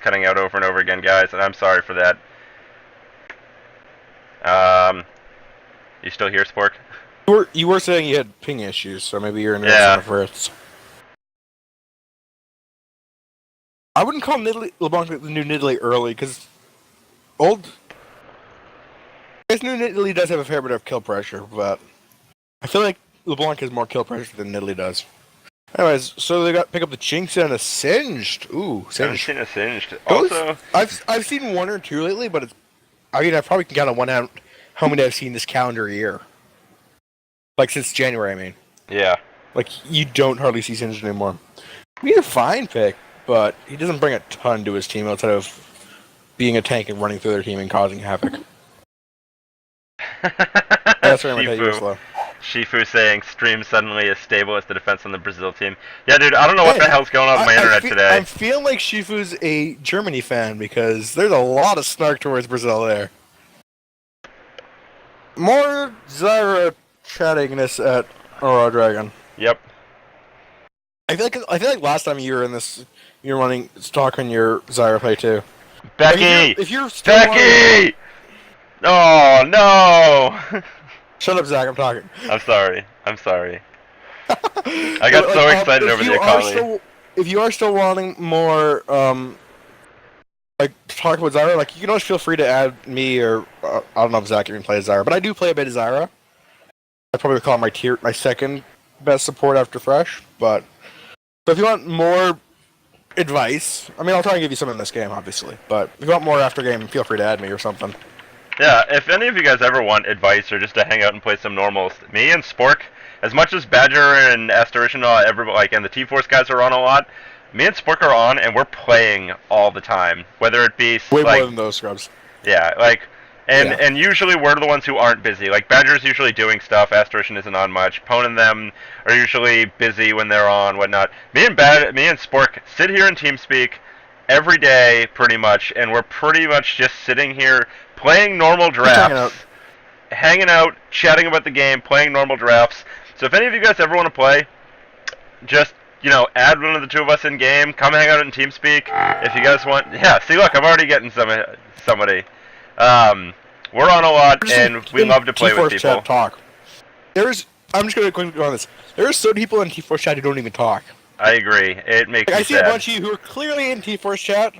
cutting out over and over again, guys, and I'm sorry for that. You still here, Spork? You were saying you had ping issues, so maybe you're in Yeah. first. I wouldn't call LeBlanc the new Nidalee early, because I guess new Nidalee does have a fair bit of kill pressure, but I feel like LeBlanc has more kill pressure than Nidalee does. Anyways, so they pick up the Jinx and a Singed. Ooh, I haven't Singed. seen a Singed. Also, I've seen one or two lately, but I probably can count on one hand how many I've seen this calendar year. Like since January, I mean. yeah. Like you don't hardly see Singed anymore. He's a fine pick, but he doesn't bring a ton to his team outside of being a tank and running through their team and causing havoc. That's where I'm gonna take slow. Shifu saying stream suddenly as stable as the defense on the Brazil team. Yeah, dude, I don't know what the hell's going on with my internet today. I'm feeling like Shifu's a Germany fan because there's a lot of snark towards Brazil there. More Zyra chattingness at Aurora Dragon. Yep. I feel like last time you were in this, you were running stock on your Zyra play too. Becky! If you're still Becky! Oh no! Shut up, Zach. I'm talking. I'm sorry. I got so excited over the Akali. If you are still wanting more, like talk about Zyra, like you can always feel free to add me or I don't know if Zach even plays Zyra, but I do play a bit of Zyra. I probably would call it my second best support after Fresh. But so if you want more advice, I mean I'll try and give you some in this game, obviously. But if you want more after game, feel free to add me or something. Yeah, if any of you guys ever want advice or just to hang out and play some normals, me and Spork, as much as Badger and Asterishan and the T-Force guys are on a lot, me and Spork are on and we're playing all the time. Whether it be way more than those scrubs. Yeah, and usually we're the ones who aren't busy. Like Badger's usually doing stuff, Asterishan isn't on much. Pwn and them are usually busy when they're on, whatnot. Me and Spork sit here in TeamSpeak every day pretty much, and we're pretty much just sitting here playing normal drafts, hanging out, chatting about the game, playing normal drafts. So if any of you guys ever want to play, just, add one of the two of us in game, come hang out in TeamSpeak. If you guys want, see look, I'm already getting somebody. We're on a lot, and we love to play with people. Chat talk. I'm just going to quickly go on this. There are some people in T-Force chat who don't even talk. I agree. It makes me sad. I see a bunch of you who are clearly in T-Force chat,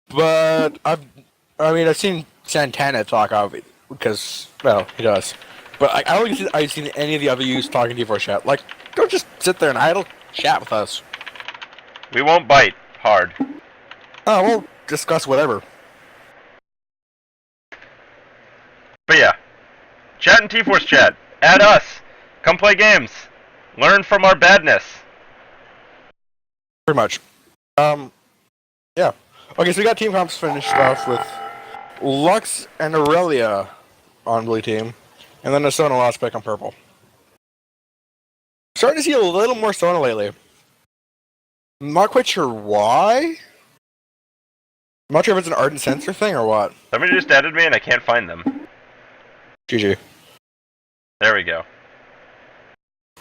but I've seen Santana talk because, well, he does. But I don't think I've seen any of the other youths talking to T-Force chat. Like, don't just sit there and idle. Chat with us. We won't bite hard. Oh, we'll discuss whatever. But yeah, chat in T-Force chat. Add us. Come play games. Learn from our badness. Pretty much. Yeah. Okay, so we got team comps finished off with Lux and Aurelia on blue team, and then a Sona last pick on purple. Starting to see a little more Sona lately. I'm not quite sure why. I'm not sure if it's an Ardent Sensor thing or what. Somebody just added me and I can't find them. GG. There we go.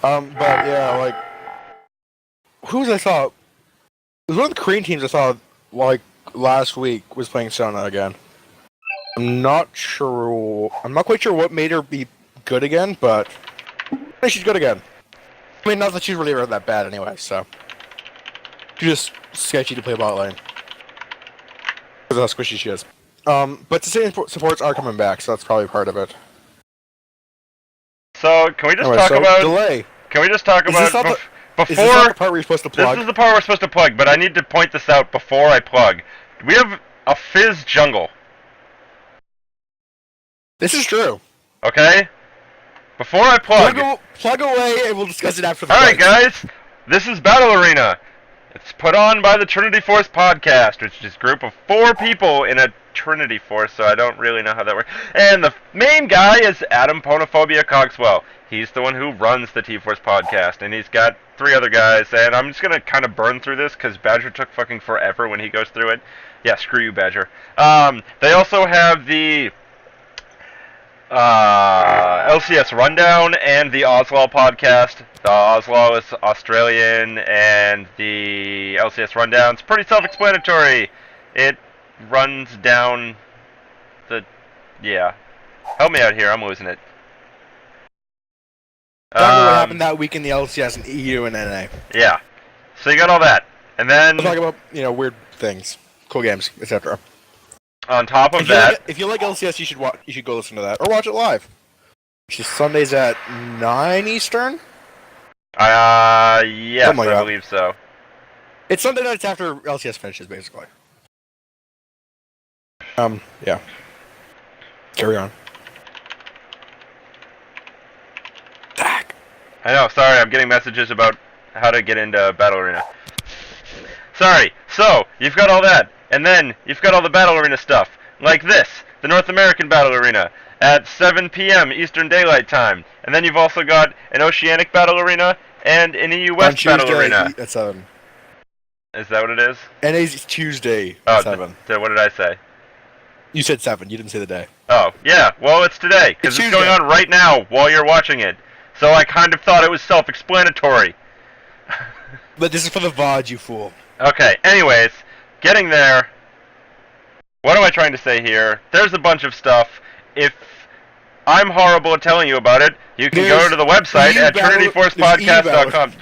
But yeah, like, who was I saw? It was one of the Korean teams I saw, like, last week was playing Sona again. I'm not quite sure what made her be good again, but she's good again. I mean, not that she's really that bad anyway, so. She's just sketchy to play bot lane. Because how squishy she is. But sustain supports are coming back, so that's probably part of it. So, can we just talk about... delay. Can we just talk about... Is this not the part where you're supposed to plug? This is the part we're supposed to plug, but I need to point this out before I plug. We have a Fizz jungle. This is true. Okay? Before I plug... Plug away and we'll discuss it after the Alright guys, this is Battle Arena. It's put on by the Trinity Force podcast, which is a group of 4 people in a Trinity Force, so I don't really know how that works. And the main guy is Adam Ponophobia Cogswell. He's the one who runs the T-Force podcast, and he's got 3 other guys, and I'm just going to kind of burn through this, because Badger took fucking forever when he goes through it. Yeah, screw you, Badger. They also have the LCS Rundown and the Oslo podcast. The Oslo is Australian, and the LCS Rundown's pretty self-explanatory. It runs down the... Yeah. Help me out here, I'm losing it. Talk what happened that week in the LCS and EU and NA. Yeah. So you got all that. And then... We'll talk about, weird things, cool games, etc. On top of that... If you like LCS, you should go listen to that. Or watch it live. Which is Sundays at 9 Eastern? Yes, like I that. believe so. It's Sunday nights after LCS finishes, basically. Yeah. Carry on. I know, sorry, I'm getting messages about how to get into Battle Arena. Sorry, so, you've got all that, and then you've got all the Battle Arena stuff, like this, the North American Battle Arena, at 7 p.m. Eastern Daylight Time, and then you've also got an Oceanic Battle Arena, and an EU West Battle Arena. At 7. Is that what it is? NA's Tuesday at 7. What did I say? You said 7, you didn't say the day. Oh, yeah, well, it's today, because it's going on right now while you're watching it. So I kind of thought it was self-explanatory. But this is for the VOD, you fool. Okay, anyways, getting there. What am I trying to say here? There's a bunch of stuff. If I'm horrible at telling you about it, you can go to the website at trinityforcepodcast.com.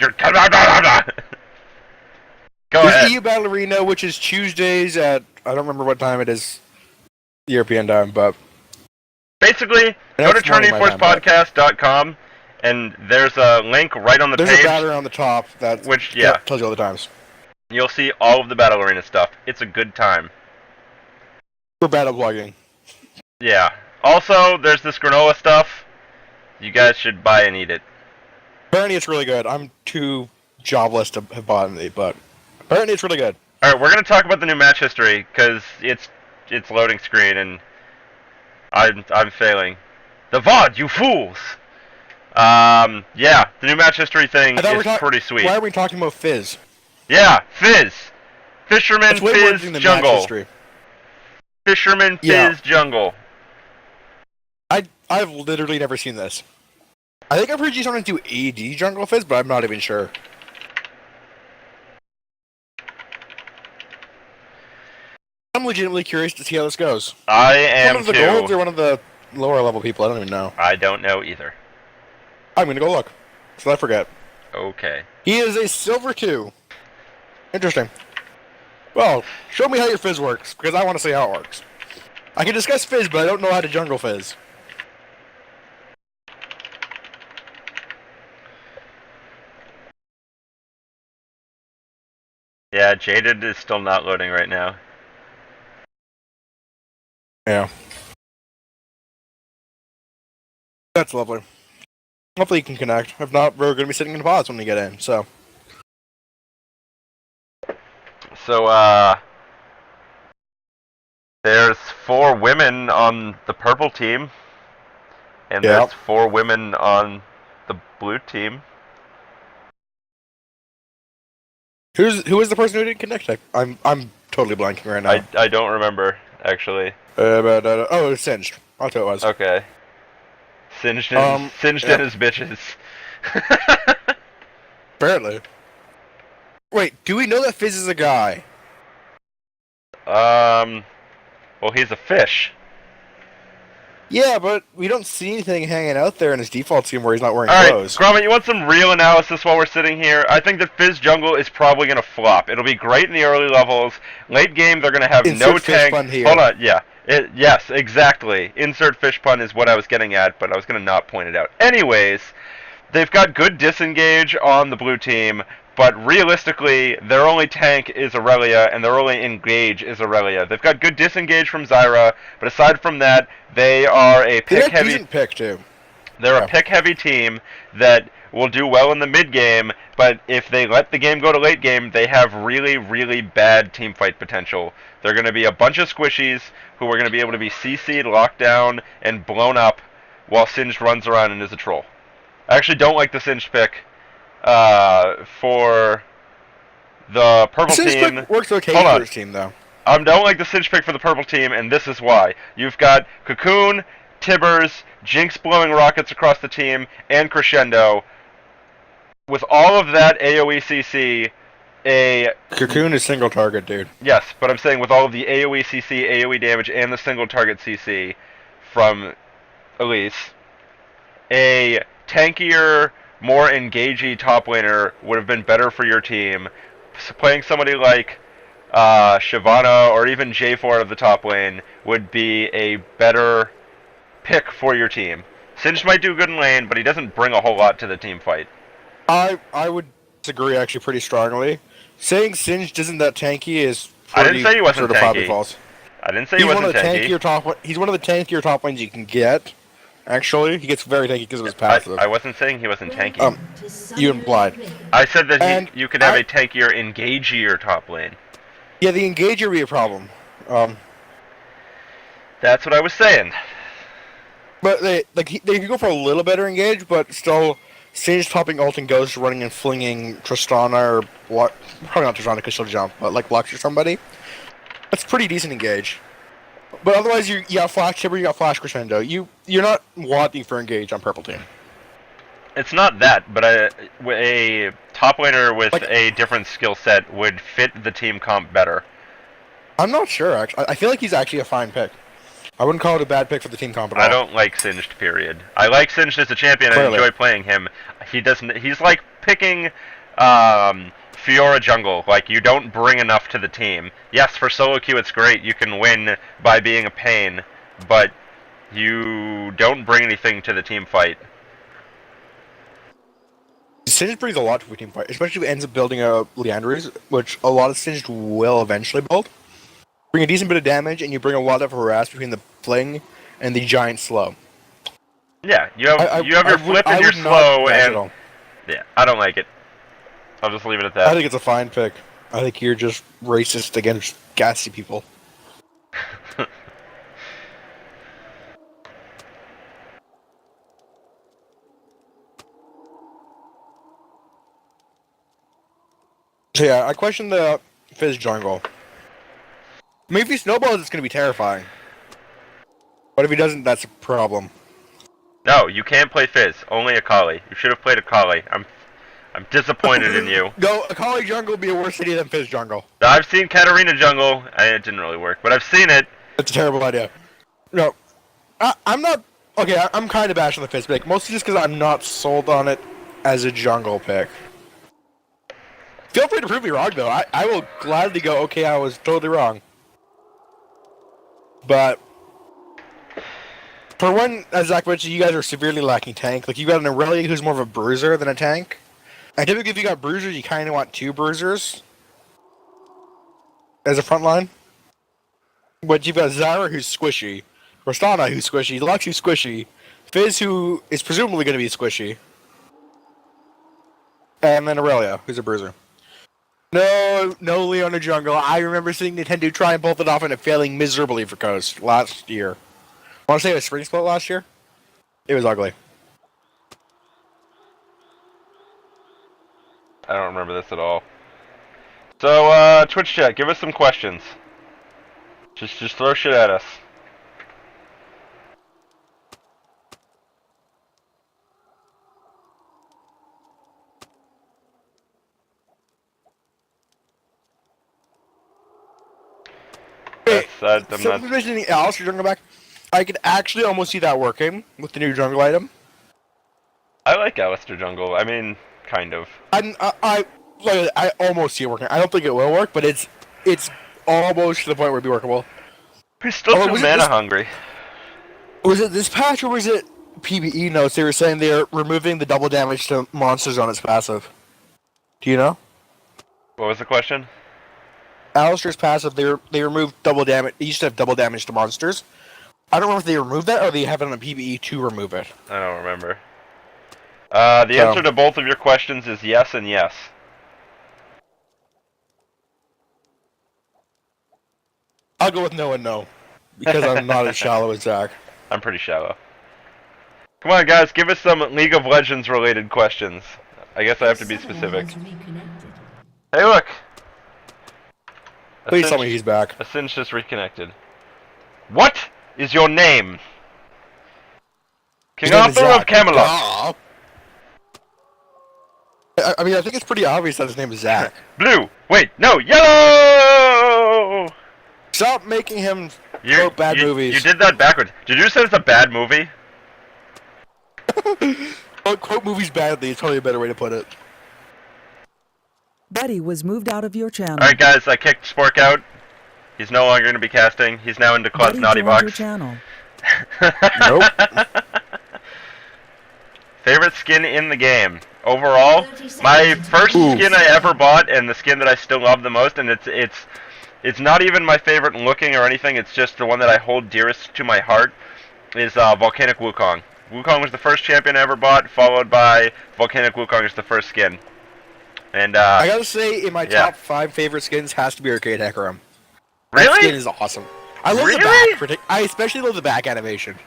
Go ahead. EU Battle Arena, which is Tuesdays at... I don't remember what time it is European time, but... Basically, go to trinityforcepodcast.com. And there's a link right on the page. There's a banner on the top that tells you all the times. You'll see all of the Battle Arena stuff. It's a good time. For battle blogging. Yeah. Also, there's this granola stuff. You guys should buy and eat it. Apparently it's really good. I'm too jobless to have bought it, but apparently it's really good. Alright, we're going to talk about the new match history, because it's loading screen, and I'm failing. The VOD, you fools! Yeah, the new match history thing is pretty sweet. Why are we talking about Fizz? Yeah, Fizz! Fisherman Fizz Jungle. Fisherman Fizz Jungle. I've literally never seen this. I think I've heard you starting to do AD Jungle Fizz, but I'm not even sure. I'm legitimately curious to see how this goes. I am one of the golds or one of the lower level people? I don't even know. I don't know either. I'm gonna go look, so I forget. Okay. He is a silver 2. Interesting. Well, show me how your Fizz works, because I want to see how it works. I can discuss Fizz, but I don't know how to jungle Fizz. Yeah, Jaded is still not loading right now. Yeah. That's lovely. Hopefully you can connect. If not, we're going to be sitting in the pods when we get in, so... So, there's 4 women on the purple team, and there's 4 women on the blue team. Who is the person who didn't connect? I'm totally blanking right now. I don't remember, actually. Oh, it's Singed. That's who it was. Okay. Singed and his bitches. Apparently. Wait, do we know that Fizz is a guy? Well, he's a fish. Yeah, but we don't see anything hanging out there in his default team where he's not wearing clothes. Alright, Gromit, you want some real analysis while we're sitting here? I think that Fizz Jungle is probably going to flop. It'll be great in the early levels. Late game, they're going to have no tank. Hold on, yeah. Yes, exactly. Insert fish pun is what I was getting at, but I was going to not point it out. Anyways, they've got good disengage on the blue team, but realistically, their only tank is Aurelia, and their only engage is Aurelia. They've got good disengage from Zyra, but aside from that, they are a pick-heavy... decent pick, too. They're a pick-heavy team that will do well in the mid-game, but if they let the game go to late game, they have really, really bad teamfight potential. They're going to be a bunch of squishies who are going to be able to be CC'd, locked down, and blown up while Singed runs around and is a troll. I actually don't like the Singed pick for the purple team. Singed pick works okay for his team, though. I don't like the Singed pick for the purple team, and this is why. You've got Cocoon, Tibbers, Jinx blowing rockets across the team, and Crescendo. With all of that AoE CC, Cocoon is single target, dude. yes, but I'm saying with all of the AoE CC, AoE damage, and the single target CC from Elise, a tankier, more engagey top laner would have been better for your team. Playing somebody like Shyvana or even J4 out of the top lane would be a better pick for your team. Singed might do good in lane, but he doesn't bring a whole lot to the team fight. I would disagree actually pretty strongly. Saying Singed isn't that tanky is I didn't say he wasn't certifiably tanky. false. I didn't say he wasn't tanky. He's one of the tankier top lanes you can get. Actually, he gets very tanky because of his passive. I wasn't saying he wasn't tanky. You implied. I said that you could have a tankier, engagier top lane. Yeah, the engager would be a problem. That's what I was saying. But they could go for a little better engage, but still, Sage topping ult and Ghost running and flinging Tristana or what? Probably not Tristana because she'll jump, but like Lux or somebody. That's pretty decent engage. But otherwise, you got Flash Tibber, you got Flash Crescendo. You're not wanting for engage on purple team. It's not that, but a top laner with a different skill set would fit the team comp better. I'm not sure, actually. I feel like he's actually a fine pick. I wouldn't call it a bad pick for the team comp at all. I don't like Singed, period. I like Singed as a champion. Clearly. I enjoy playing him. He's like picking Fiora jungle. Like, you don't bring enough to the team. Yes, for solo queue it's great. You can win by being a pain, but you don't bring anything to the team fight. Singed brings a lot to a team fight, especially if he ends up building a Liandry's, which a lot of Singed will eventually build. Bring a decent bit of damage, and you bring a lot of harass between the fling and the giant slow. Yeah, you have your flip and your slow, and yeah, I don't like it. I'll just leave it at that. I think it's a fine pick. I think you're just racist against gassy people. So yeah, I question the Fizz jungle. I mean, if he snowballs, it's going to be terrifying. But if he doesn't, that's a problem. No, you can't play Fizz. Only Akali. You should have played Akali. I'm disappointed in you. No, Akali jungle would be a worse idea than Fizz jungle. I've seen Katarina jungle. It didn't really work, but I've seen it. That's a terrible idea. No, I'm not... Okay, I'm kind of bashing the Fizz pick, mostly just because I'm not sold on it as a jungle pick. Feel free to prove me wrong, though. I will gladly go, okay, I was totally wrong. But... For one, as Zach mentioned, you guys are severely lacking tank. Like, you got an Aurelia who's more of a bruiser than a tank. And typically, if you got bruisers, you kind of want two bruisers as a front line. But you've got Zyra, who's squishy, Rostana, who's squishy, Lux, who's squishy, Fizz, who is presumably going to be squishy, and then Aurelia, who's a bruiser. No Leona jungle. I remember seeing Nintendo try and pull it off and it failing miserably for Coast last year. I want to say it was Spring Split last year? It was ugly. I don't remember this at all. So, Twitch chat, give us some questions. Just throw shit at us. Something mentioning Alistair jungle back. I could actually almost see that working with the new jungle item. I like Alistair jungle. I mean, kind of. I almost see it working. I don't think it will work, but it's almost to the point where it'd be workable. He's still too mana hungry. Was it this patch or was it PvE notes? They were saying they're removing the double damage to monsters on its passive. Do you know? What was the question? Alistair's passive, they removed double damage. It used to have double damage to monsters. I don't remember if they removed that or they have it on the PvE to remove it. I don't remember. The answer to both of your questions is yes and yes. I'll go with no and no. Because I'm not as shallow as Zach. I'm pretty shallow. Come on, guys, give us some League of Legends related questions. I guess I have to be specific. Hey, look! Please tell me he's back. Ascension just reconnected. What is your name? King Arthur of Camelot. Duh. I mean, I think it's pretty obvious that his name is Zach. Blue. Wait, no, yellow. Stop making him quote bad movies. You did that backwards. Did you say it's a bad movie? Quote movies badly is probably a better way to put it. Buddy was moved out of your channel. Alright guys, I kicked Spork out. He's no longer going to be casting. He's now into Club's Buddy Naughty joined your Box. channel. Nope. Favorite skin in the game? Overall, my first skin I ever bought, and the skin that I still love the most, and it's not even my favorite looking or anything, it's just the one that I hold dearest to my heart, is Volcanic Wukong. Wukong was the first champion I ever bought, followed by Volcanic Wukong is the first skin. And I gotta say, in my top 5 favorite skins has to be Arcade Hecarim. That really? skin is awesome. I love the back. I especially love the back animation.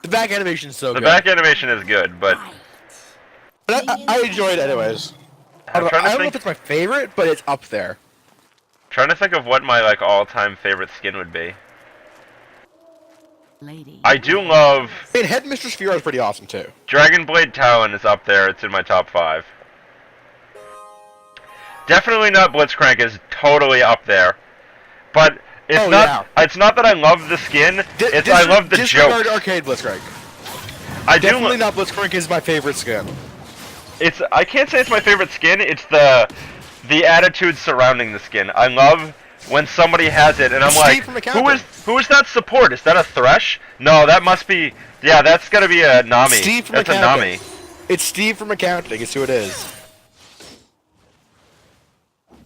The back animation is so good. The back animation is good, but I enjoy it anyways. I don't know if it's my favorite, but it's up there. Trying to think of what my like all-time favorite skin would be. I do love. I mean, Headmistress Fiora is pretty awesome too. Dragon Blade Talon is up there. It's in my top 5. Definitely not Blitzcrank is totally up there, but it's not. Yeah. It's not that I love the skin. It's I love the disregard joke. Arcade Blitzcrank. I Definitely not Blitzcrank is my favorite skin. It's I can't say it's my favorite skin. It's the attitude surrounding the skin. I love when somebody has it, and I'm like, who is that support? Is that a Thresh? No, that must be. Yeah, that's gotta be a Nami. Steve from that's a accounting. Nami. It's Steve from accounting. It's who it is.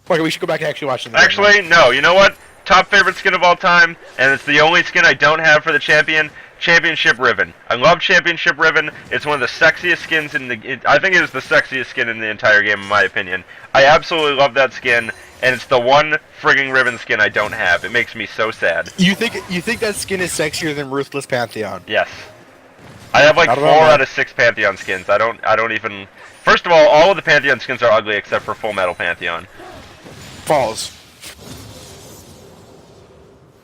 Okay, we should go back and actually watch the Actually, no. You know what? Top favorite skin of all time, and it's the only skin I don't have for the champion. Championship Riven. I love Championship Riven. It's one of the sexiest skins in the. I think it is the sexiest skin in the entire game, in my opinion. I absolutely love that skin, and it's the one frigging Riven skin I don't have. It makes me so sad. You think that skin is sexier than Ruthless Pantheon? Yes. I have like 4 out of 6 Pantheon skins. I don't even. First of all of the Pantheon skins are ugly except for Full Metal Pantheon. False.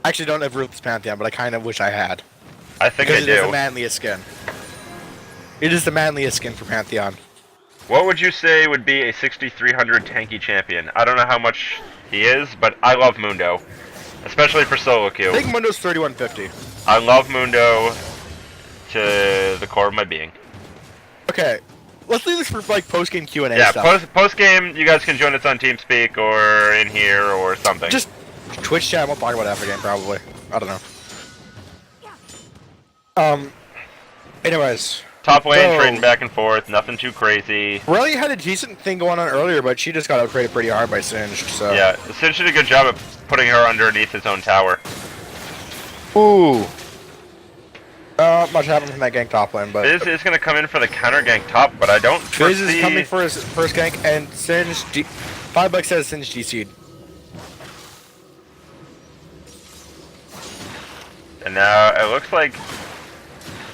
I actually don't have Ruthless Pantheon, but I kind of wish I had. I think because I do. It is the manliest skin. It is the manliest skin for Pantheon. What would you say would be a 6300 tanky champion? I don't know how much he is, but I love Mundo. Especially for solo queue. I think Mundo's 3150. I love Mundo to the core of my being. Okay. Let's leave this for like post-game Q&A yeah, stuff. post-game, you guys can join us on TeamSpeak or in here or something. Just Twitch chat, we'll talk about after game probably. I don't know. Anyways. Top lane, trading back and forth, nothing too crazy. Rayleigh had a decent thing going on earlier, but she just got upgraded pretty hard by Singed, so... Yeah, Singed did a good job of putting her underneath his own tower. Ooh. Much happened from that gank top lane, but... Fizz is going to come in for the counter gank top, but I don't Fizz foresee... is coming for his first gank, and Singed... 5 says Singed DC'd. And now it looks like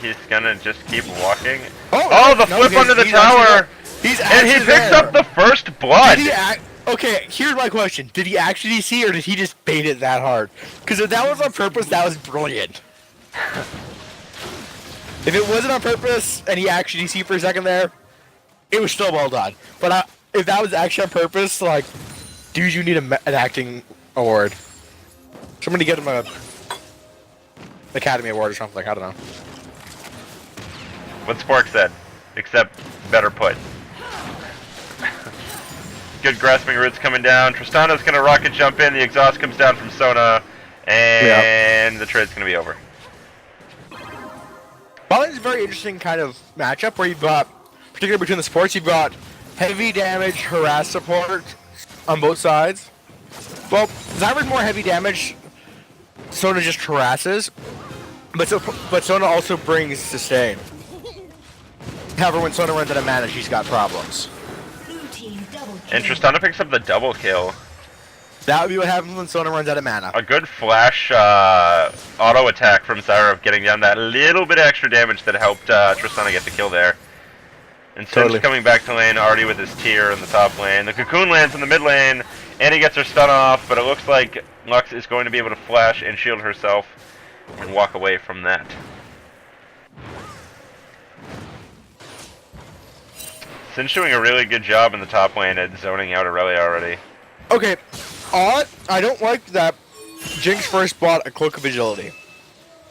he's gonna just keep walking. Oh, the flip under the tower! And he picks up the first blood! Did he okay, here's my question. Did he actually see, or did he just bait it that hard? Because if that was on purpose, that was brilliant. If it wasn't on purpose, and he actually see for a second there, it was still well done. But if that was actually on purpose, like, dude, you need an acting award. Somebody get him a Academy Award or something, I don't know. What Spork said, except better put. Good grasping roots coming down. Tristana's gonna rocket jump in, the exhaust comes down from Sona, and the trade's gonna be over. Well, it's a very interesting kind of matchup where you've got, particularly between the supports, you've got heavy damage, harass support on both sides. Well, Zyra's more heavy damage, Sona just harasses, but Sona also brings sustain. However, when Sona runs out of mana, she's got problems. And Tristana picks up the double kill. That would be what happens when Sona runs out of mana. A good flash auto attack from Zyra of getting down that little bit of extra damage that helped Tristana get the kill there. And Singe coming back to lane already with his tier in the top lane. The Cocoon lands in the mid lane, and he gets her stun off, but it looks like Lux is going to be able to flash and shield herself and walk away from that. Sin's doing a really good job in the top lane at zoning out Aurelia already. Okay, I don't like that Jinx first bought a Cloak of Agility.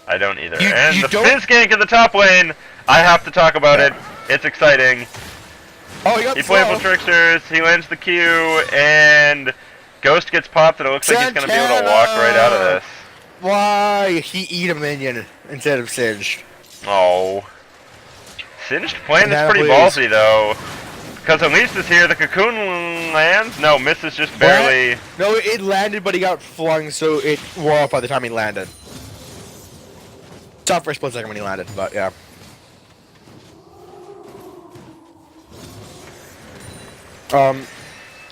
I don't either. You and the don't- Fizz gank in the top lane, I have to talk about it. It's exciting. Oh, he got He slow. played with Tricksters, he lands the Q, and Ghost gets popped, and it looks like he's going to be able to walk right out of this. Why? He eat a minion instead of Singed. Oh. Singed playing this Now, pretty please. ballsy, though. Because Elise is here, the Cocoon lands? No, misses just barely. No, it landed, but he got flung, so it wore off by the time he landed. Stopped for a split second when he landed, but yeah.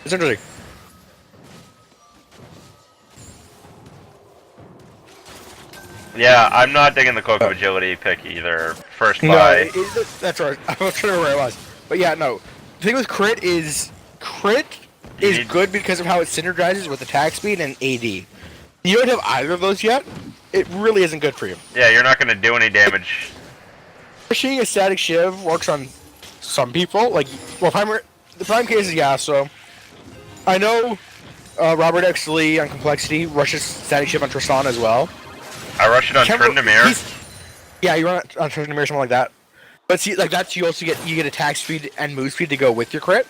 It's interesting. Yeah, I'm not digging the Cloak of Agility pick either. First No, buy. that's right. I was trying to remember where I was. But yeah, no. The thing with crit is You need- good because of how it synergizes with attack speed and AD. You don't have either of those yet. It really isn't good for you. Yeah, you're not going to do any damage. Pushing a static shiv works on some people. Like, well, the prime case is Yasuo. I know Robert X. Lee on Complexity rushes static shiv on Tristana as well. I rush it on Tryndamere. Yeah, you run it on Tryndamere, something like that. But see, like that's you also get attack speed and move speed to go with your crit.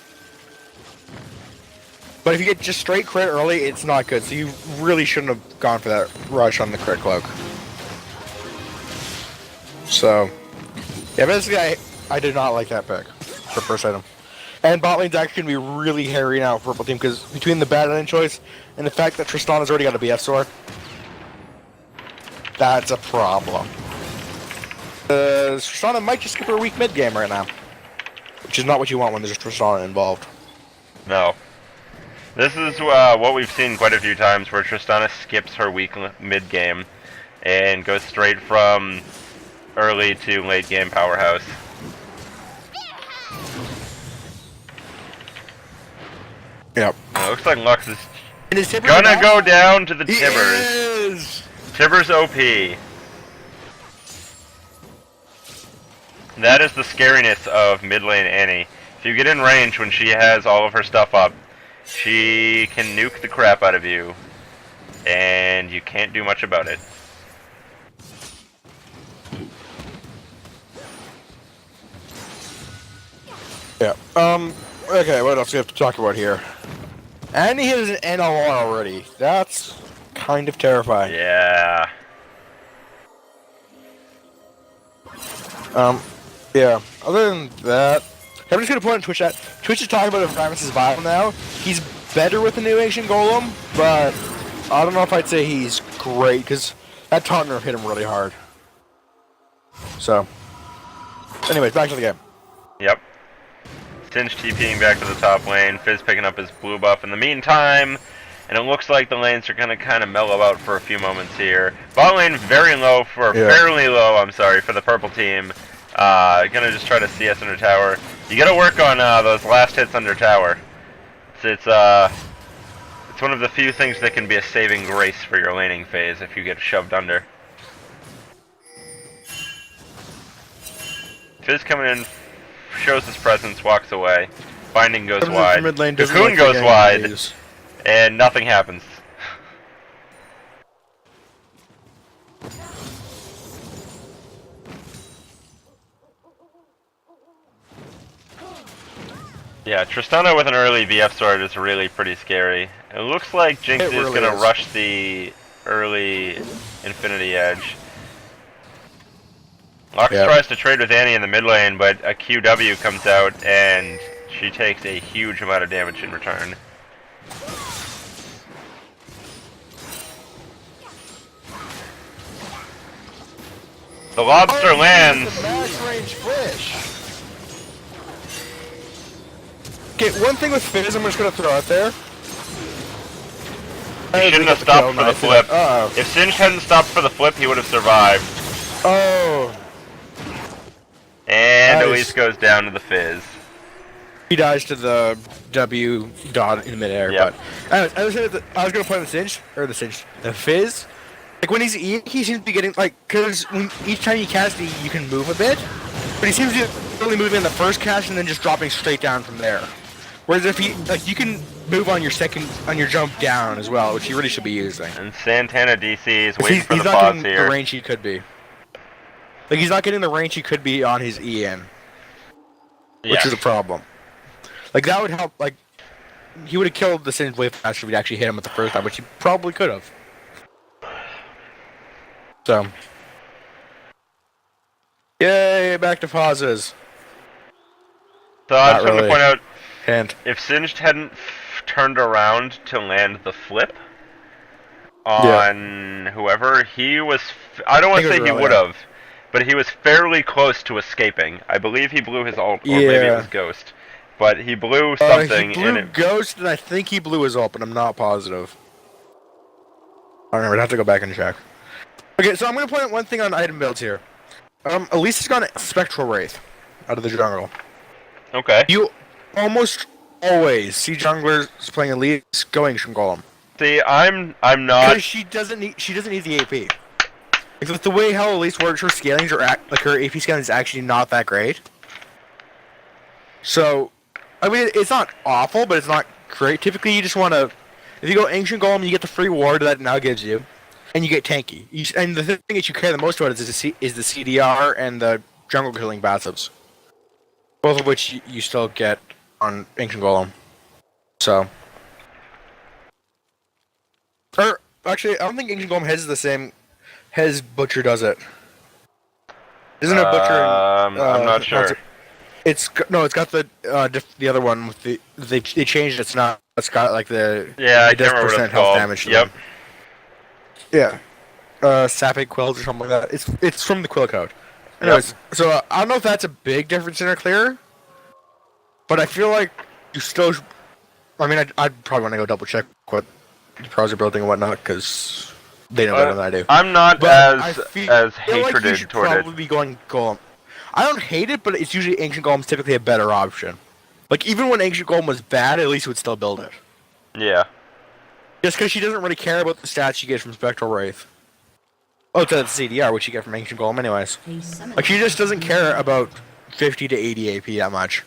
But if you get just straight crit early, it's not good. So you really shouldn't have gone for that rush on the crit cloak. So, yeah, basically I did not like that pick for first item. And bot lane's actually going to be really hairy now for purple team because between the bad lane choice and the fact that Tristana's already got a BF sword, that's a problem. Tristana might just skip her weak mid game right now, which is not what you want when there's Tristana involved. No. This is what we've seen quite a few times where Tristana skips her weak mid game and goes straight from early to late game powerhouse. Yep. It looks like Lux is And is Tibbers gonna back? go down to the He Tibbers. is! Tibbers OP. That is the scariness of mid lane Annie. If you get in range when she has all of her stuff up, she can nuke the crap out of you, and you can't do much about it. Yeah. Okay, what else do we have to talk about here? And he has an NLR already. That's kind of terrifying. Yeah. Yeah. Other than that, I'm just gonna point on Twitch chat. Twitch is talking about if Primus is viable now. He's better with the new Ancient Golem, but I don't know if I'd say he's great, because that taunt nerf hit him really hard. So, anyways, back to the game. Yep. Singe TPing back to the top lane, Fizz picking up his blue buff in the meantime, and it looks like the lanes are gonna kind of mellow out for a few moments here. Bot lane very low for, fairly low, I'm sorry, for the purple team. Gonna just try to CS under tower. You gotta work on those last hits under tower. It's one of the few things that can be a saving grace for your laning phase if you get shoved under. Fizz coming in, shows his presence, walks away. Binding goes wide. Cocoon goes wide, and nothing happens. Yeah, Tristana with an early VF sword is really pretty scary. It looks like Jinx is really gonna is. rush the early Infinity Edge. Lux Yeah. tries to trade with Annie in the mid lane, but a QW comes out and she takes a huge amount of damage in return. The lobster lands. It's a max range fish. Okay, one thing with Fizz I'm just gonna throw out there. He shouldn't have stopped for the flip. Uh-oh. If Singe hadn't stopped for the flip, he would have survived. Oh. And Nice. Elise goes down to the Fizz. He dies to the W dot in midair. Yep. But anyways, I was gonna play the Fizz. Like when he's E, he seems to be getting like, cause when each time you cast E, you can move a bit, but he seems to only moving in the first cast and then just dropping straight down from there. Whereas if you can move on your jump down as well, which you really should be using. And Santana DC is waiting for he's the not pause getting here. the range he could be. Like he's not getting the range he could be on his EN, which is a problem. Like that would help. Like he would have killed the Singe way faster if he'd actually hit him at the first time, which he probably could have. So, yay! Back to pauses. So I just want to really. point out, Hint. if Singed hadn't turned around to land the flip on whoever, he was. I don't want to say he would have, but he was fairly close to escaping. I believe he blew his ult, or maybe it was Ghost. But he blew something. He blew Ghost, and I think he blew his ult, but I'm not positive. I don't know. I'd have to go back and check. Okay, so I'm going to point out one thing on item builds here. Elisa's gone Spectral Wraith out of the jungle. Okay. You almost always see junglers playing Elise go Ancient Golem. See, I'm not. Because she doesn't need the AP. Like, with the way how Elise works, her scalings are her AP scaling is actually not that great. So, I mean, it's not awful, but it's not great. Typically, you just want to, if you go Ancient Golem, you get the free ward that it now gives you, and you get tanky. And the thing that you care the most about is the CDR and the jungle killing passives. Both of which you still get on Ancient Golem. So. Or, actually, I don't think Ancient Golem has the same. Has Butcher does it. Isn't it Butcher? I'm not sure. It's got the other one with the they changed it. It's not. It's got like the it does percent health damage. Yep. Yeah. Sapphire Quills or something like that. It's from the Quill Code. Anyways, so I don't know if that's a big difference in our clear, but I feel like you still. I mean, I'd probably want to go double check what the pros are building and whatnot because they know better than I do. I'm not as hatreded like you should toward probably be going Golem. I don't hate it, but it's usually Ancient Golem's typically a better option. Like even when Ancient Golem was bad, at least would still build it. Yeah. Just because she doesn't really care about the stats she gets from Spectral Wraith. Oh, it's the CDR, which you get from Ancient Golem anyways. Like she just doesn't care about 50 to 80 AP that much.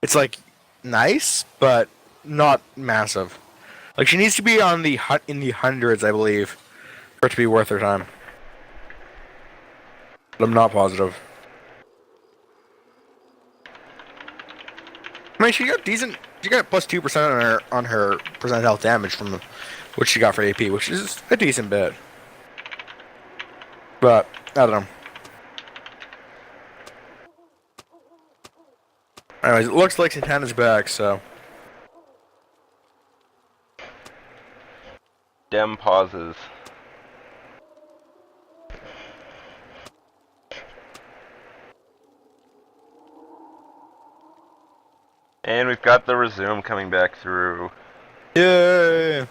It's like nice, but not massive. Like she needs to be on in the hundreds, I believe, for it to be worth her time. But I'm not positive. I mean, she got plus 2% on her percent health damage from what she got for AP, which is a decent bit. But I don't know. Anyways, it looks like Santana's back, so. Dem pauses. And we've got the resume coming back through. Yay!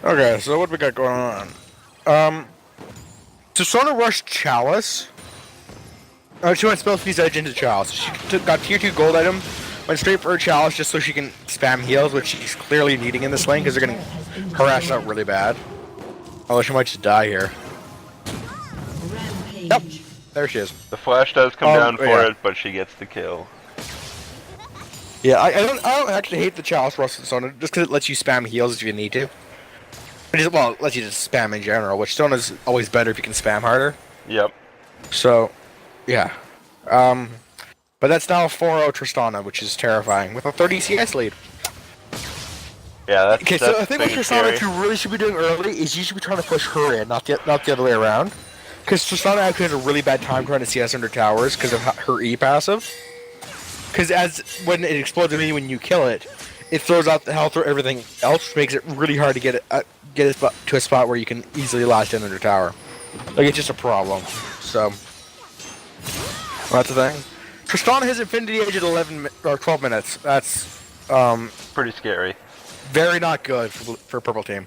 Okay, so what we got going on? So Sona rushed Chalice. She went Spellfeast Edge into Chalice. She got tier 2 gold item, went straight for her Chalice just so she can spam heals, which she's clearly needing in this lane because they're getting harassed out really bad. Although she might just die here. Yep, there she is. The flash does come down for it, but she gets the kill. Yeah, I don't actually hate the Chalice rusted Sona just because it lets you spam heals if you need to. Well, it lets you just spam in general, which Sona's always better if you can spam harder. Yep. So, yeah. But that's now a 4-0 Tristana, which is terrifying, with a 30 CS lead. Yeah, that's okay. So I think what Tristana you really should be doing early is you should be trying to push her in, not the other way around. Because Tristana actually has a really bad time trying to CS under towers because of her E passive. Because when it explodes immediately when you kill it, it throws out the health or everything else, which makes it really hard to get it to a spot where you can easily last in under tower. Like it's just a problem. So that's the thing. Tristana has Infinity Edge at 11 or 12 minutes. That's pretty scary. Very not good for purple team.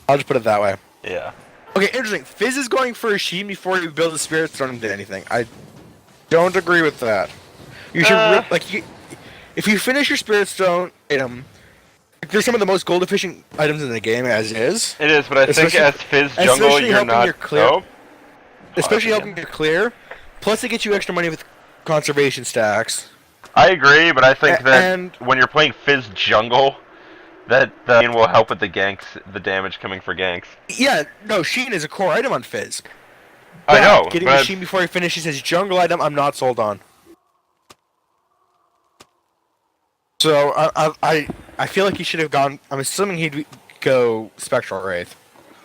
I'll just put it that way. Yeah. Okay, interesting. Fizz is going for a Sheen before you build a Spirit Stone into anything. I don't agree with that. You should if you finish your Spirit Stone item, They're some of the most gold efficient items in the game as is. It is, but I think as Fizz jungle, you're not. Especially helping you clear. Plus, it gets you extra money with conservation stacks. I agree, but I think that when you're playing Fizz jungle, that Sheen will help with the ganks, the damage coming for ganks. Yeah, no, Sheen is a core item on Fizz. I know. Getting the Sheen before he finishes his jungle item, I'm not sold on. So I feel like he should have gone. I'm assuming he'd go Spectral Wraith.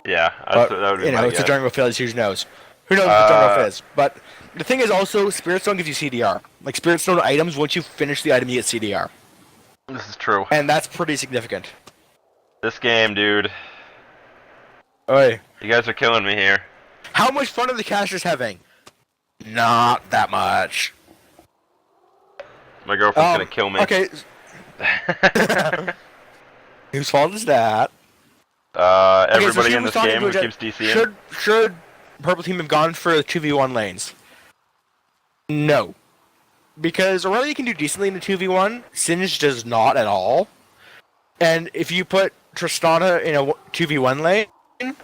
Yeah, but, that would be it's a jungle Fizz. Who knows? Who knows what jungle Fizz? But the thing is also, Spirit Stone gives you CDR. Like Spirit Stone items, once you finish the item, you get CDR. This is true. And that's pretty significant. This game, dude. Oi. You guys are killing me here. How much fun are the casters having? Not that much. My girlfriend's gonna kill me. Okay. Whose fault is that? Everybody in this game who keeps DCing. Should Purple Team have gone for the 2v1 lanes? No. Because Aurelia can do decently in the 2v1, Singe does not at all. And if you put Tristana in a 2v1 lane, then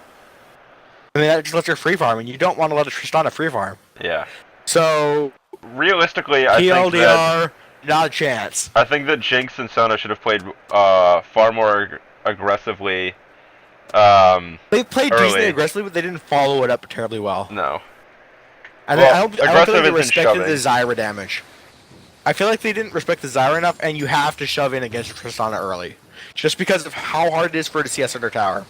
that just lets her free farm, and you don't want to let a Tristana free farm. Yeah. So, realistically, I think TLDR, not a chance. I think that Jinx and Sona should have played far more aggressively. They played decently aggressively, but they didn't follow it up terribly well. No. And I don't feel like they respected the Zyra damage. I feel like they didn't respect the Zyra enough, and you have to shove in against Tristana early. Just because of how hard it is for her to CS under tower.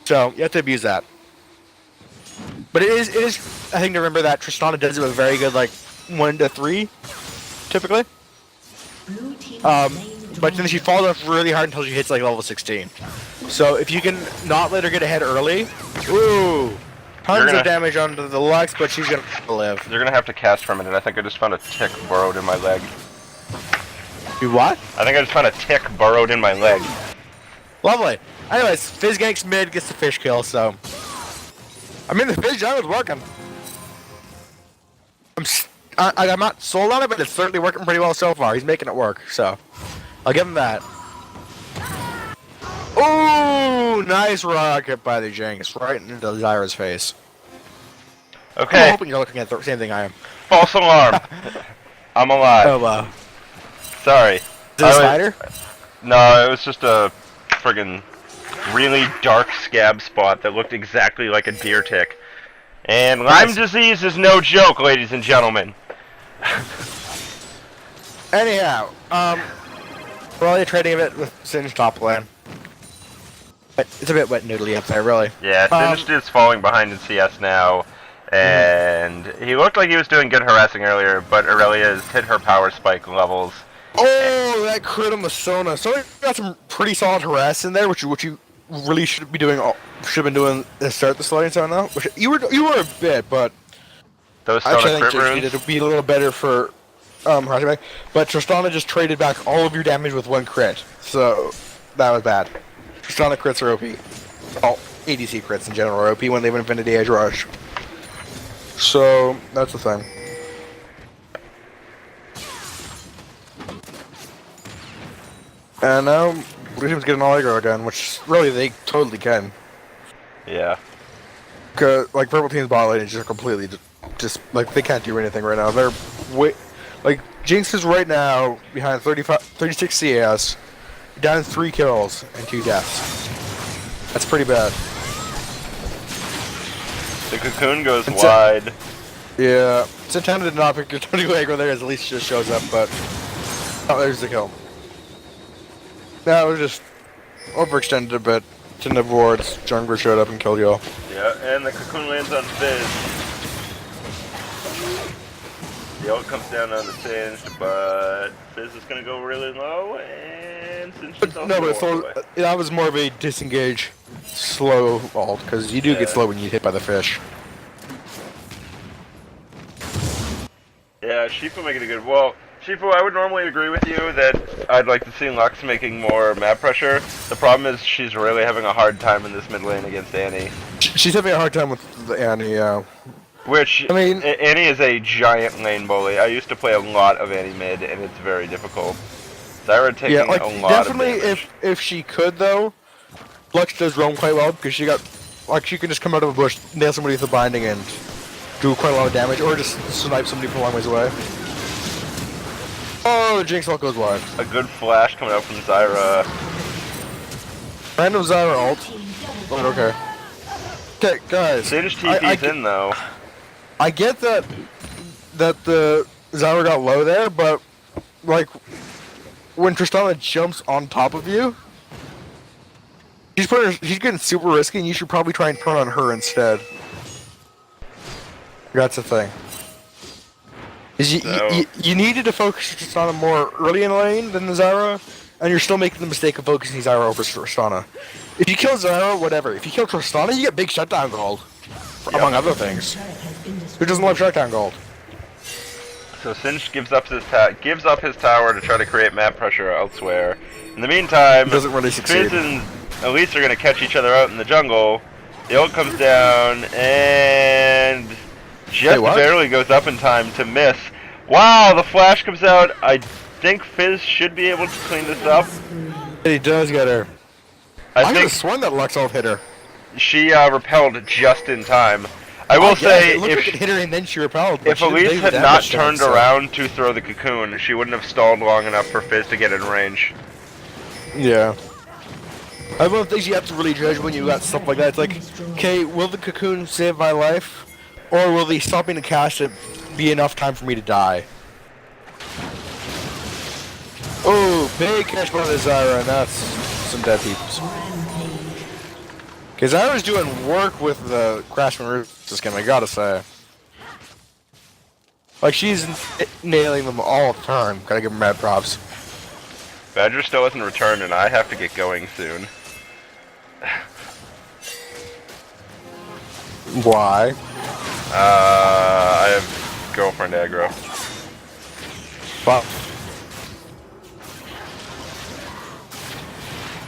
So, you have to abuse that. But it is, I think, to remember that Tristana does it with very good, like, 1 to 3, typically. But then she falls off really hard until she hits, like, level 16. So, if you can not let her get ahead early, ooh, tons of damage onto the Lux, but she's gonna live. You're gonna have to cast for a minute. I think I just found a tick burrowed in my leg. You what? I think I just found a tick burrowed in my leg. Lovely. Anyways, Fizz ganks mid, gets the fish kill, so... I mean, the Fizz jungle's working. I'm not sold on it, but it's certainly working pretty well so far. He's making it work, so... I'll give him that. Ooh, nice rocket by the Jinx, right into Zyra's face. Okay. I'm hoping you're looking at the same thing I am. False alarm. I'm alive. Oh, wow. Sorry. Is it a spider? No, it was just a friggin' really dark scab spot that looked exactly like a deer tick. And Lyme disease is no joke, ladies and gentlemen. Anyhow, we're only trading a bit with Singe top lane. But it's a bit wet noodly up there, really. Yeah, Singed is falling behind in CS now. And he looked like he was doing good harassing earlier, but Aurelia has hit her power spike levels. Oh, that crit on the Sona. Sona got some pretty solid harass in there, which you really should be doing. Should have been doing to start the slowing zone though. Which you were a bit, but those Sona crit runes. It would be a little better for harassing back. But Tristana just traded back all of your damage with 1 crit, so that was bad. Tristana crits are OP. All ADC crits in general are OP when they've Infinity Edge Rush. So that's the thing. And now Blue Team's getting all aggro again, which really they totally can. Yeah. Cause like Purple Team's bot lane is just completely just like they can't do anything right now. They're like Jinx is right now behind 36 CS, down 3 kills and 2 deaths. That's pretty bad. The cocoon goes wide. Yeah, it's intended to not pick your 20 aggro there, as at least just shows up, but there's the kill. That was just overextended a bit. Didn't have wards. Jungler showed up and killed you all. Yeah, and the cocoon lands on Fizz. The ult comes down on the Singed, but Fizz is gonna go really low, and Singed is also that was more of a disengage, slow ult, because you do get slow when you get hit by the fish. Yeah, Shifu making a good. Well, Shifu, I would normally agree with you that I'd like to see Lux making more map pressure. The problem is she's really having a hard time in this mid lane against Annie. She's having a hard time with Annie, yeah. Which, I mean, Annie is a giant lane bully. I used to play a lot of Annie mid, and it's very difficult. Zyra taking Yeah, like a lot definitely of damage. if she could though, Lux does roam quite well because she got like she can just come out of a bush, nail somebody with a binding, and do quite a lot of damage, or just snipe somebody from a long ways away. Oh, the Jinx ult goes wide. A good flash coming out from Zyra. Random Zyra ult. But okay. Okay, guys. Sage TP's in though. I get that the Zyra got low there, but like when Tristana jumps on top of you, she's getting super risky, and you should probably try and turn on her instead. That's the thing. Is you needed to focus Tristana more early in the lane than the Zyra, and you're still making the mistake of focusing Zyra over Tristana. If you kill Zyra, whatever. If you kill Tristana, you get big shutdown gold, among other things. Who doesn't love shutdown gold? So Singed gives up his tower to try to create map pressure elsewhere. In the meantime, He doesn't really succeed. Fizz and Elise are going to catch each other out in the jungle. The ult comes down and just what? barely goes up in time to miss. Wow, the flash comes out. I think Fizz should be able to clean this up. He does get her. I could have sworn that Lux ult hit her. She repelled just in time. I will say, it looked like it hit her and then she repelled. if Elise had not turned around to throw the cocoon, she wouldn't have stalled long enough for Fizz to get in range. Yeah. I don't think you have to really judge when you got stuff like that. It's like, okay, will the cocoon save my life? Or will the stopping to cast it be enough time for me to die? Oh, big catch by the Zyra, and that's some dead peeps. Because Zyra's doing work with the Crashman Roots skin, I gotta say. Like, she's nailing them all the time. Gotta give her mad props. Badger still hasn't returned, and I have to get going soon. Why? I have girlfriend aggro. Well.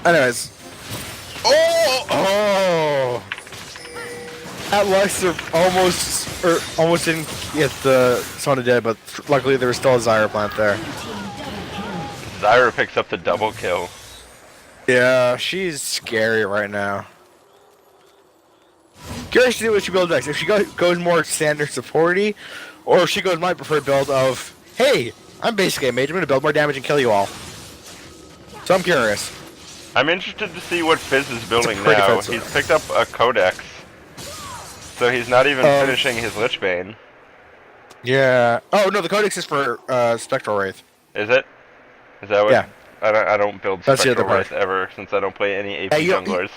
Anyways. Oh! At Lexer almost didn't get the Sona dead, but luckily there was still a Zyra plant there. Zyra picks up the double kill. Yeah, she's scary right now. Curious to see what she builds next. If she goes more standard supporty, or if she goes my preferred build of, hey, I'm basically a mage, I'm gonna build more damage and kill you all. So I'm curious. I'm interested to see what Fizz is building pretty now. defensive. He's picked up a Codex, so he's not even finishing his Lichbane. Yeah. Oh no, the Codex is for Spectral Wraith. Is it? Is that what? Yeah. I don't build That's the Spectral other Wraith part. ever, since I don't play any AP Yeah, junglers.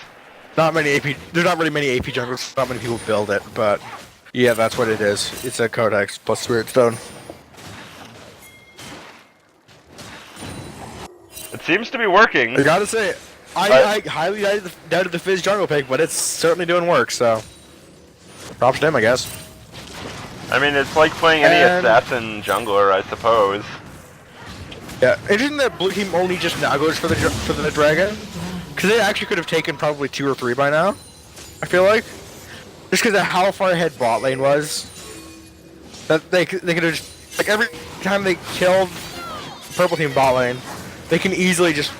Not many AP. There's not really many AP junglers. Not many people build it, but yeah, that's what it is. It's a Codex plus Spirit Stone. It seems to be working. I gotta say, I highly doubted the Fizz jungle pick, but it's certainly doing work. So, props to him, I guess. I mean, it's like playing any assassin jungler, I suppose. Yeah, interesting that blue team only just now goes for the dragon, because they actually could have taken probably 2 or 3 by now. I feel like, just because of how far ahead bot lane was, that they could have just, like, every time they killed purple team bot lane, they can easily just,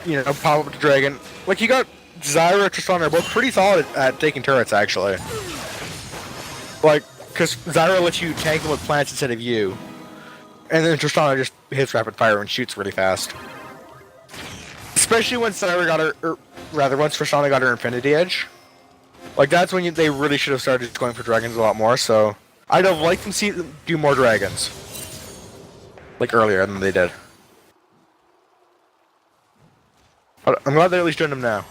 you know, pop up the dragon. Like, you got Zyra, Tristana are both pretty solid at taking turrets actually. Like, because Zyra lets you tank them with plants instead of you. And then Tristana just hits rapid fire and shoots really fast. Especially when Zyra got her, once Tristana got her Infinity Edge. Like, that's when they really should have started going for dragons a lot more, so I'd have liked them to do more dragons. Like, earlier than they did. But I'm glad they're at least doing them now.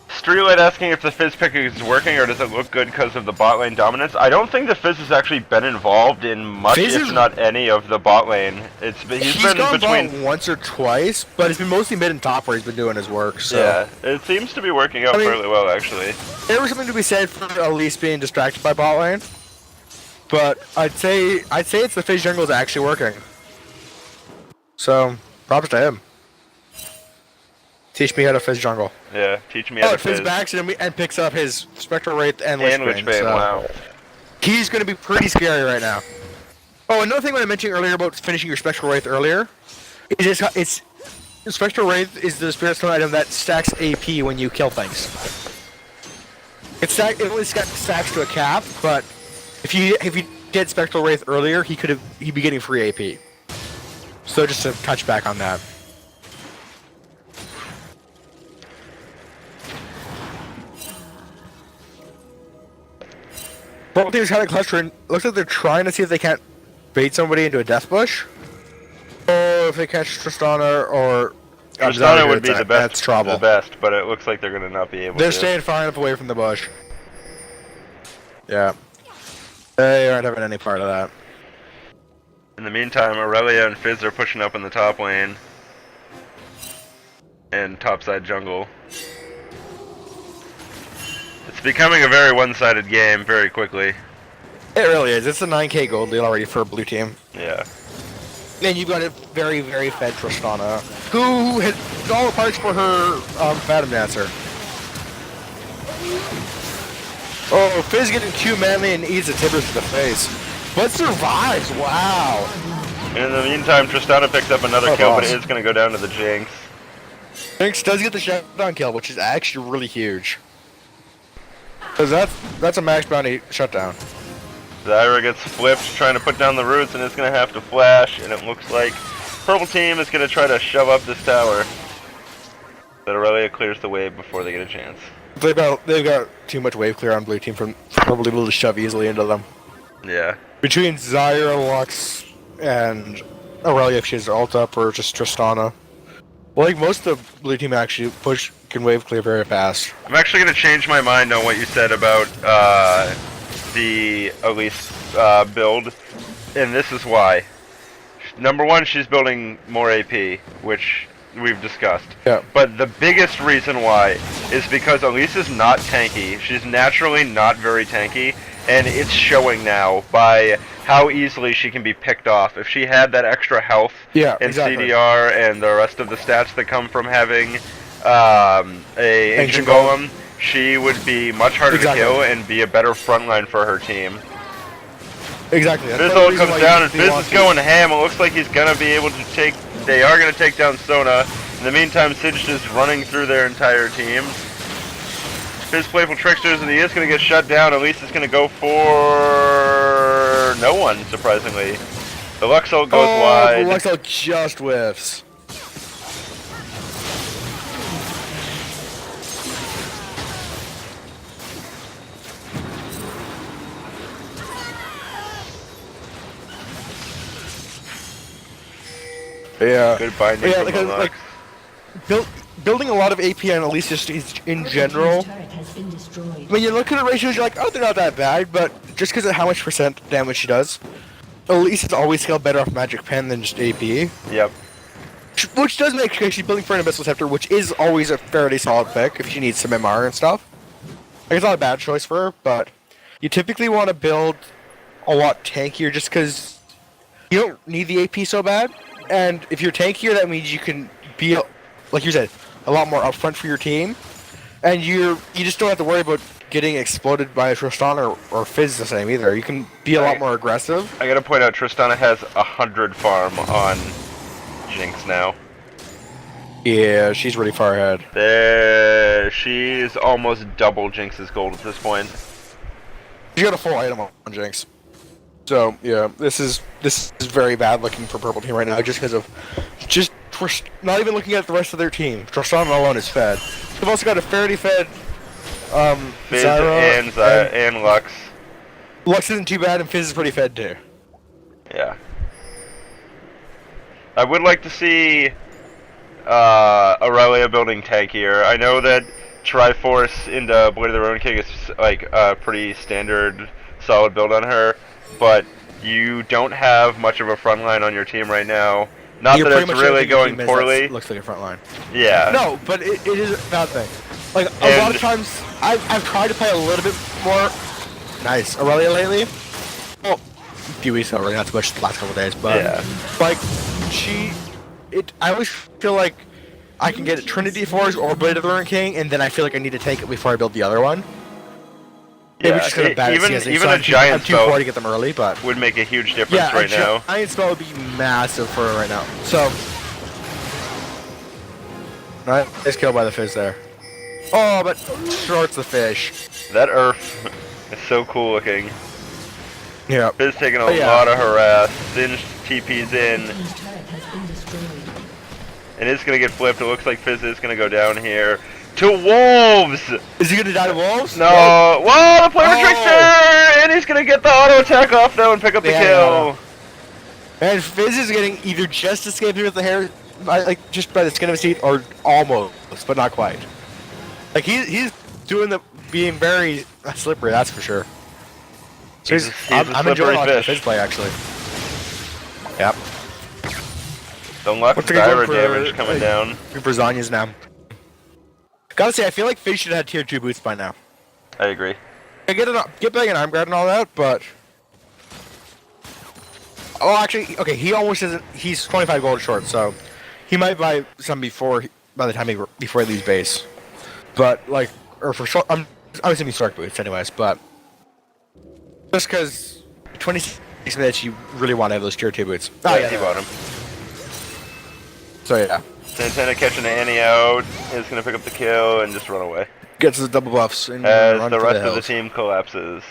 Streetlight asking if the Fizz pick is working or does it look good because of the bot lane dominance. I don't think the Fizz has actually been involved in much, if not any, of the bot lane. He's been gone between bot once or twice, but it's been mostly mid and top where he's been doing his work. So. Yeah, it seems to be working out fairly well, actually. There was something to be said for Elise being distracted by bot lane, but I'd say it's the Fizz jungle is actually working. So props to him. Teach me how to Fizz jungle. Yeah, teach me how to Fizz backs and picks up his Spectral Wraith and Lichbane. Wow. He's going to be pretty scary right now. Oh, another thing when I mentioned earlier about finishing your Spectral Wraith earlier, is Spectral Wraith is the Spirit Stone item that stacks AP when you kill things. It only stacks to a cap, but if you did Spectral Wraith earlier, he'd be getting free AP. So just to touch back on that. Both teams kind of clustering. Looks like they're trying to see if they can't bait somebody into a death bush, or if they catch Tristana or. Tristana would be the best. That's trouble. The best, but it looks like they're gonna not be able. They're to. staying far enough away from the bush. Yeah. They aren't having any part of that. In the meantime, Aurelia and Fizz are pushing up in the top lane. And topside jungle. It's becoming a very one-sided game very quickly. It really is. It's a 9k gold deal already for a blue team. Yeah. And you've got a very, very fed Tristana, who has all the parts for her Phantom Dancer. Oh, Fizz getting Q manly and eats a Tibbers to the face. But survives, wow. And in the meantime, Tristana picks up another kill, but it is going to go down to the Jinx. Jinx does get the shutdown kill, which is actually really huge. Because that's a max bounty shutdown. Zyra gets flipped, trying to put down the roots, and it's going to have to flash, and it looks like purple team is going to try to shove up this tower. But Aurelia clears the wave before they get a chance. They've got too much wave clear on blue team for probably able to shove easily into them. Yeah. Between Zyra, Lux, and Aurelia if she has her ult up, or just Tristana. Well, like most of the blue team actually can wave clear very fast. I'm actually going to change my mind on what you said about the Elise build, and this is why. Number one, she's building more AP, which we've discussed. Yeah. But the biggest reason why is because Elise is not tanky. She's naturally not very tanky, and it's showing now by how easily she can be picked off. If she had that extra health and exactly. CDR and the rest of the stats that come from having a Ancient Golem, she would be much harder to kill and be a better frontline for her team. Exactly. Fizz ult comes down and Fizz is going ham. It looks like he's going to be able to take... They are going to take down Sona. In the meantime, Singed is running through their entire team. Fizz Playful Tricksters, and he is going to get shut down. Elise is going to go for... no one, surprisingly. The Lux ult goes wide. The Lux ult just whiffs. Yeah. Good binding from the Lux. Building a lot of AP on Elise just in general. When you look at the ratios, you're like, oh, they're not that bad, but just because of how much percent damage she does, Elise is always scaled better off Magic Pen than just AP. Yep. Which does make she's building for an Abyssal Scepter, which is always a fairly solid pick if she needs some MR and stuff. Like, it's not a bad choice for her, but you typically want to build a lot tankier just because you don't need the AP so bad. And if you're tankier, that means you can be, like you said, a lot more upfront for your team. And you just don't have to worry about getting exploded by a Tristana or Fizz the same either. You can be a lot more aggressive. I gotta point out, Tristana has 100 farm on Jinx now. Yeah, she's really far ahead. She's almost double Jinx's gold at this point. She got a full item on Jinx. So yeah, this is very bad looking for purple team right now, just because of not even looking at the rest of their team. Tristana alone is fed. They've also got a fairly fed Fizz Zyra and Lux. Lux isn't too bad, and Fizz is pretty fed too. Yeah. I would like to see Aurelia building tankier. I know that Triforce into Blade of the Ruined King is like a pretty standard, solid build on her, but you don't have much of a front line on your team right now. Not that it's really going poorly. Looks like a front line. Yeah. No, but it is a bad thing. Like, a lot of times, I've tried to play a little bit more nice Aurelia lately. Well, a few weeks ago, really, not too much the last couple of days, but yeah. Like, I always feel like I can get a Trinity Force or Blade of the Ruined King, and then I feel like I need to take it before I build the other one. Yeah, even a giant spell to get them early, but would make a huge difference right now. Giant spell would be massive for her right now. So Nice kill by the Fizz there. Oh, but shorts the fish. That Earth is so cool looking. Yeah. Fizz taking a yeah. lot of harass. Singe TP's in. And it's going to get flipped. It looks like Fizz is going to go down here. To Wolves! Is he gonna die to Wolves? No. Whoa, the Flamer Trickster! And he's going to get the auto attack off though and pick up the kill. And Fizz is getting either just escaped with the hair, like just by the skin of his teeth, or almost, but not quite. Like he's doing being very slippery, that's for sure. So I'm enjoying watching the Fizz play actually. Yep. Don't lock the Zyra damage coming down. For Zhonya's now. Gotta say, I feel like Fizz should have had tier 2 boots by now. I agree. I get back an arm guard and all that, but... Oh, actually, okay, he almost isn't... He's 25 gold short, so... He might buy some by the time before he leaves base. But, like... Or for short... I'm assuming Stark boots anyways, but... Just because... 26 minutes, you really want to have those tier 2 boots. Oh, yeah, he bought him. So, yeah. Santana catching Annie out, is going to pick up the kill and just run away. Gets the double buffs and as run the rest the of the team collapses.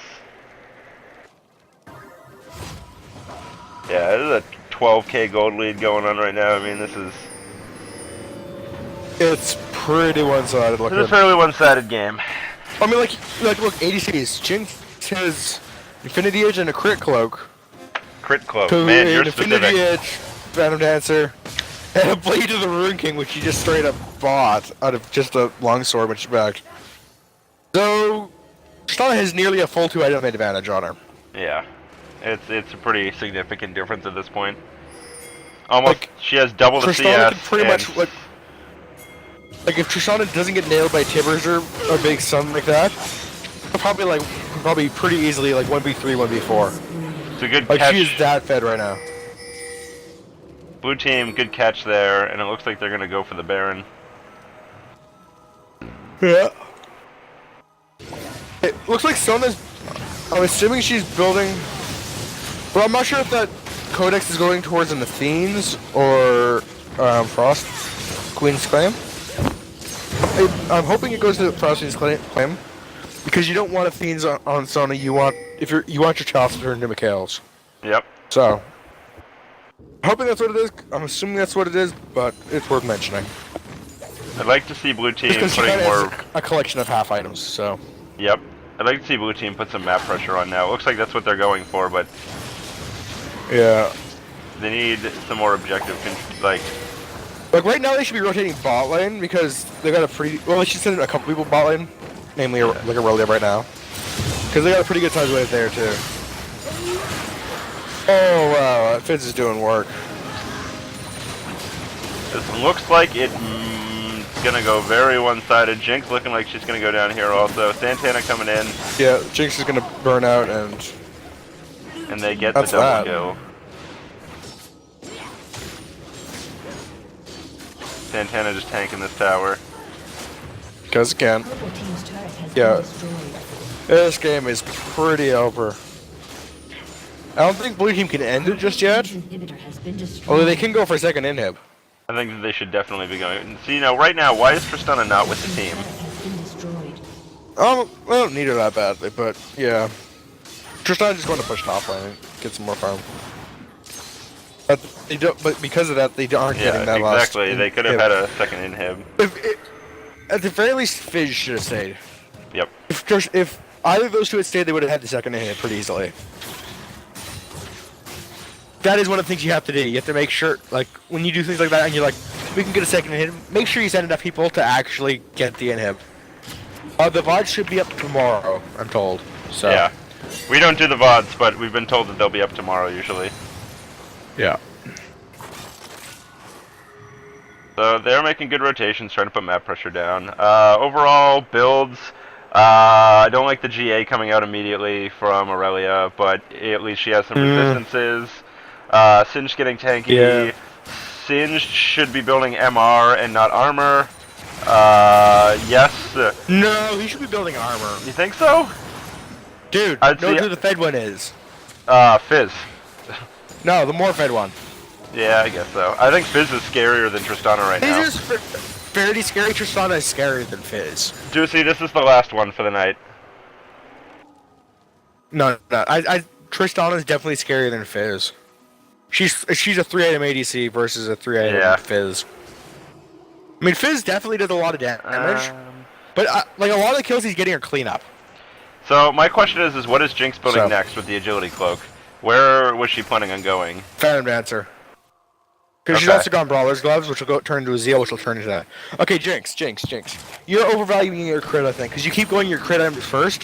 Yeah, there's a 12k gold lead going on right now. I mean, this is... It's pretty one-sided looking. It's a fairly one-sided game. I mean, like look, ADCs. Jinx has Infinity Edge and a Crit Cloak. Crit Cloak, man, you're Infinity specific. Edge, Phantom Dancer, and a Blade of the Rune King, which he just straight up bought out of just a longsword, which is back. So, Tristana has nearly a full 2-item advantage on her. Yeah, it's a pretty significant difference at this point. Almost, Like, she has double the Tristana CS. can pretty much like if Tristana doesn't get nailed by Tibbers or a big sun like that, probably pretty easily like 1v3, 1v4. It's a good Like catch. she is that fed right now. Blue team, good catch there, and it looks like they're gonna go for the Baron. Yeah. It looks like Sona's... I'm assuming she's building... Well, I'm not sure if that Codex is going towards an Athene's or Frost Queen's Claim. I'm hoping it goes to Frost Queen's Claim because you don't want Athene's on Sona. You want your Chalice to turn into Mikhail's. Yep. So, hoping that's what it is. I'm assuming that's what it is, but it's worth mentioning. I'd like to see blue team Because she putting kinda more. has a collection of half items. So. Yep. I'd like to see blue team put some map pressure on now. It looks like that's what they're going for, but Yeah. they need some more objective, like. Like right now, they should be rotating bot lane because they got a pretty. Well, they should send a couple people bot lane, namely like Aurelia right now, because they got a pretty good size wave there too. Oh wow, Fizz is doing work. This looks like it's gonna go very one-sided. Jinx looking like she's gonna go down here also. Santana coming in, Yeah, Jinx is gonna burn out and. and they get That's the double that. kill. Santana just tanking this tower. Because again, yeah, this game is pretty over. I don't think blue team can end it just yet. Although they can go for a second inhib. I think that they should definitely be going. See, right now, why is Tristana not with the team? I don't need her that badly, but yeah. Tristana's just going to push top lane and get some more farm. But they don't. But because of that, they aren't getting that last. Exactly. They could have had a second inhib. At the very least, Fizz should have stayed. Yep. If either of those two had stayed, they would have had the second inhib pretty easily. That is one of the things you have to do. You have to make sure, like, when you do things like that and you're like, we can get a second inhib, make sure you send enough people to actually get the inhib. The VOD should be up tomorrow, I'm told. So. Yeah. We don't do the VODs, but we've been told that they'll be up tomorrow usually. Yeah. So they're making good rotations, trying to put map pressure down. Overall, builds, I don't like the GA coming out immediately from Aurelia, but at least she has some resistances. Singe getting tanky. Yeah. Singe should be building MR and not armor. Yes. No, he should be building armor. You think so? Dude, I'd know see- who the fed one is. Fizz. No, the more fed one. Yeah, I guess so. I think Fizz is scarier than Tristana right now. fairly scary. Tristana is scarier than Fizz. Juicy, this is the last one for the night. No. Tristana is definitely scarier than Fizz. She's a 3-item ADC versus a 3-item Fizz. I mean, Fizz definitely does a lot of damage, but like a lot of the kills he's getting are cleanup. So my question is what is Jinx building next with the agility cloak? Where was she planning on going? Phantom Dancer. Because she's also gone Brawler's Gloves, which will turn into a Zeal, which will turn into that. Okay, Jinx. You're overvaluing your crit, I think, because you keep going your crit items first.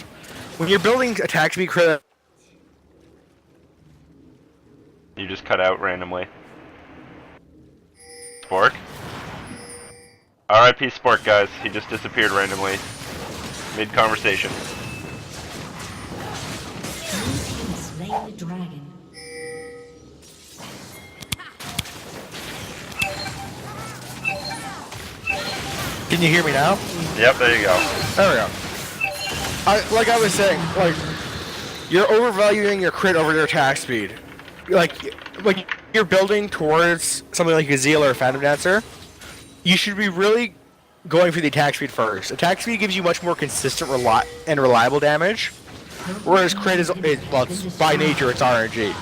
When you're building attack speed crit... You just cut out randomly. Spork? RIP Spork, guys. He just disappeared randomly. Mid-conversation. Slain the dragon. Can you hear me now? Yep, there you go. There we go. Like I was saying, like, you're overvaluing your crit over your attack speed. Like you're building towards something like a Zeal or a Phantom Dancer. You should be really going for the attack speed first. Attack speed gives you much more consistent and reliable damage, whereas crit is well, by nature it's RNG,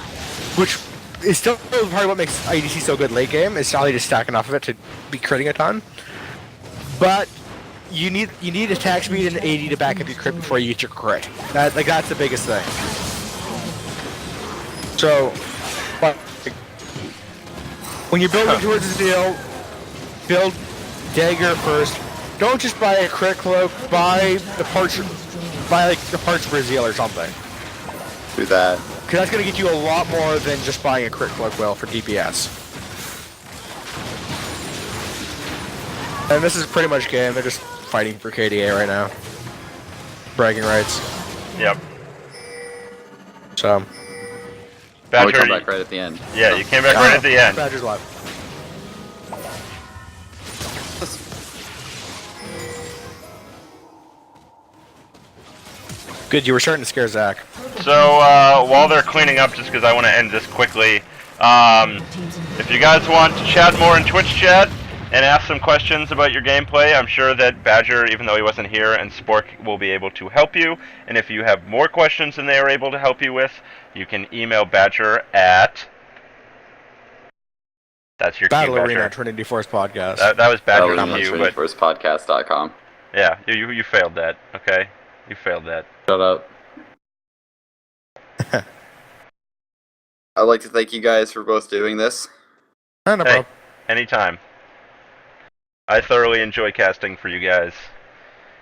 which is still part of what makes IDC so good late game. Is probably just stack enough of it to be critting a ton. But you need attack speed and AD to back up your crit before you get your crit. That's the biggest thing. So, but when you're building towards a Zeal, build Dagger first. Don't just buy a crit cloak. Buy the parts for a Zeal or something. Do that. Because that's gonna get you a lot more than just buying a crit cloak for DPS. And this is pretty much game. They're just fighting for KDA right now. Bragging rights. Yep. So. Badger, we come back right at the end. Yeah, you came back right at the end. Badger's live. Good, you were starting to scare Zach. So, while they're cleaning up, just because I want to end this quickly, if you guys want to chat more in Twitch chat and ask some questions about your gameplay, I'm sure that Badger, even though he wasn't here, and Spork will be able to help you. And if you have more questions than they are able to help you with, you can email Badger at... That's your Battle key, Arena Badger. Trinity Force Podcast. That was Badger's That was cue, but... TrinityForcePodcast.com. Yeah, you failed that, okay? You failed that. Shut up. I'd like to thank you guys for both doing this. I know, Hey, bro. anytime. I thoroughly enjoy casting for you guys.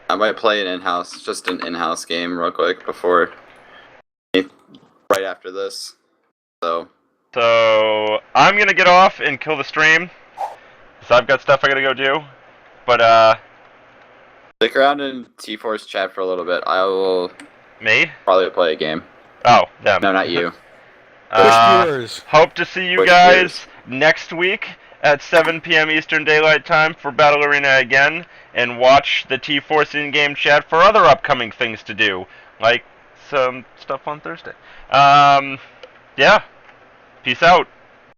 I might play an in-house game real quick before, right after this. So I'm gonna get off and kill the stream, so I've got stuff I gotta go do. But stick around in T-Force chat for a little bit. I will me? probably play a game. Oh, them. No, not you. Viewers. Hope to see you Twitch guys viewers. next week at 7 p.m. Eastern Daylight Time for Battle Arena again, and watch the T-Force in-game chat for other upcoming things to do, like some stuff on Thursday. Yeah. Peace out.